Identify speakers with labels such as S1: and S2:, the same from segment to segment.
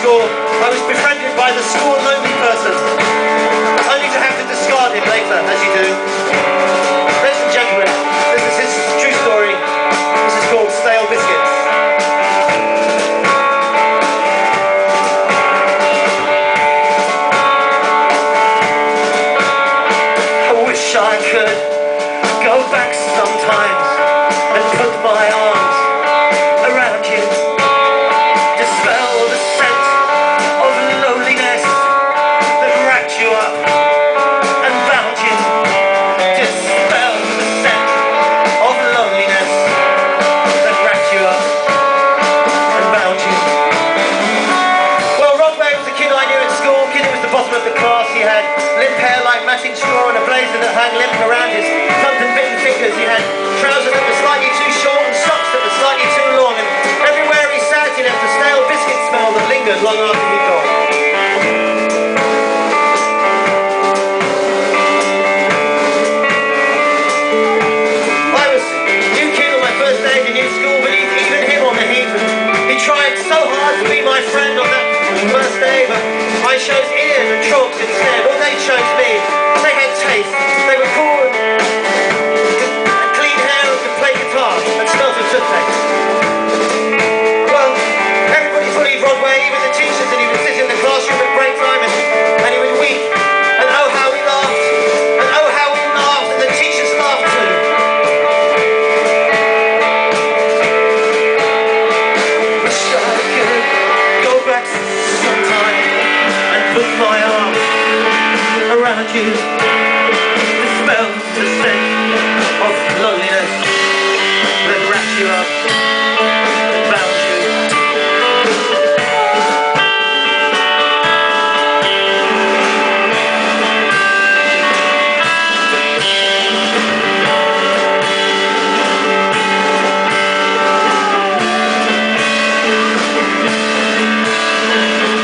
S1: school, I was befriended by the school lonely person, only to have to discard him later, as you do. Ladies and gentlemen, this is his true story. This is called Stale Biscuits. I wish I could go back sometimes and put my arms around you, dispel the scent of loneliness that wrapped you up and bound you, dispel the scent of loneliness that wrapped you up and bound you. Well, Rodway was a kid I knew at school, kid who was the bottom of the class. He had limp hair like matching straw and a blazer that hung limp around his thumbed and bitten fingers. He had trousers that were slightly too short and socks that were slightly too long, and everywhere he sat he left a stale biscuit smell that lingered long after he'd gone. I was a new kid on my first day in new school, but even him on the heap, he tried so hard to be my friend on that first day, but I chose ears and chalks instead. Or they chose me. They had taste. They were cool and clean hair and could play guitar and smelt of toothpaste. Well, everybody bullied Rodway, even the teachers, and he would sit in the classroom at break time and he would weep. And oh how he laughed. And oh how he laughed, and the teachers laughed too. Wish I could go back sometime and put my arms around you, dispel the scent of loneliness that wrapped you up and bound you.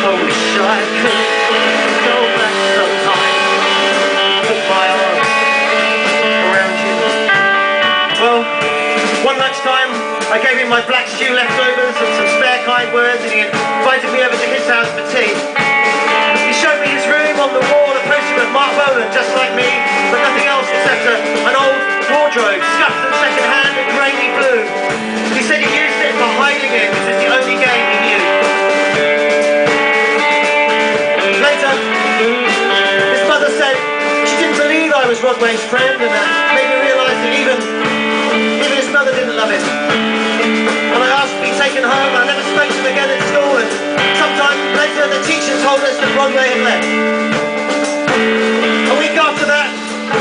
S1: I wish I could go back sometime, put my arms around you. Well, one lunchtime I gave him my black stew leftovers and some spare kind words, and he invited me over to his house for tea. He showed me his room. On the wall a poster of Mark Bolan, just like me, but nothing else except an old wardrobe, scuffed and second-hand and grainy blue. He said he used it for hiding it, which was the only game he knew. Later, his mother said she didn't believe I was Rodway's friend, and that made me realise that even his mother didn't love him. And I asked to be taken home. I never spoke to him again at school, and sometime later the teacher told us that Rodway had left. A week after that,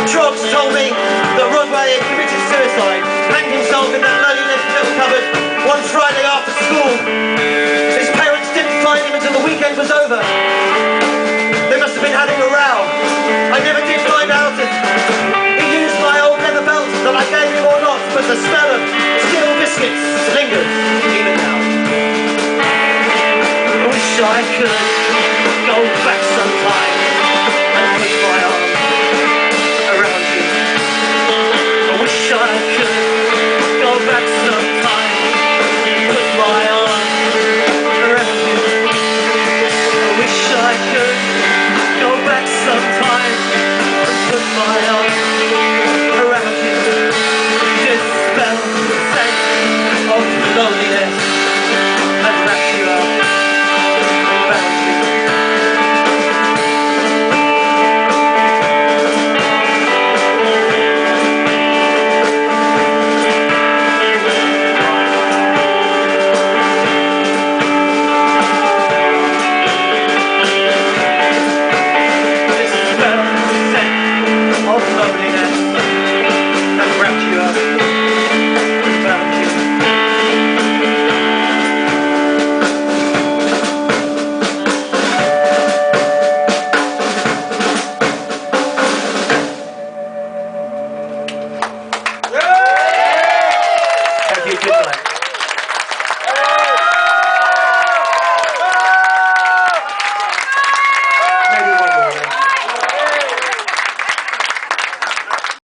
S1: Trogs told me that Rodway had committed suicide, hanged himself in that lonely little cupboard one Friday after school. His parents didn't find him until the weekend was over. They must have been having a row. I never did find out if he used my old leather belt that I gave him or not, but the smell of stale biscuits lingers even now. I wish I could go back sometime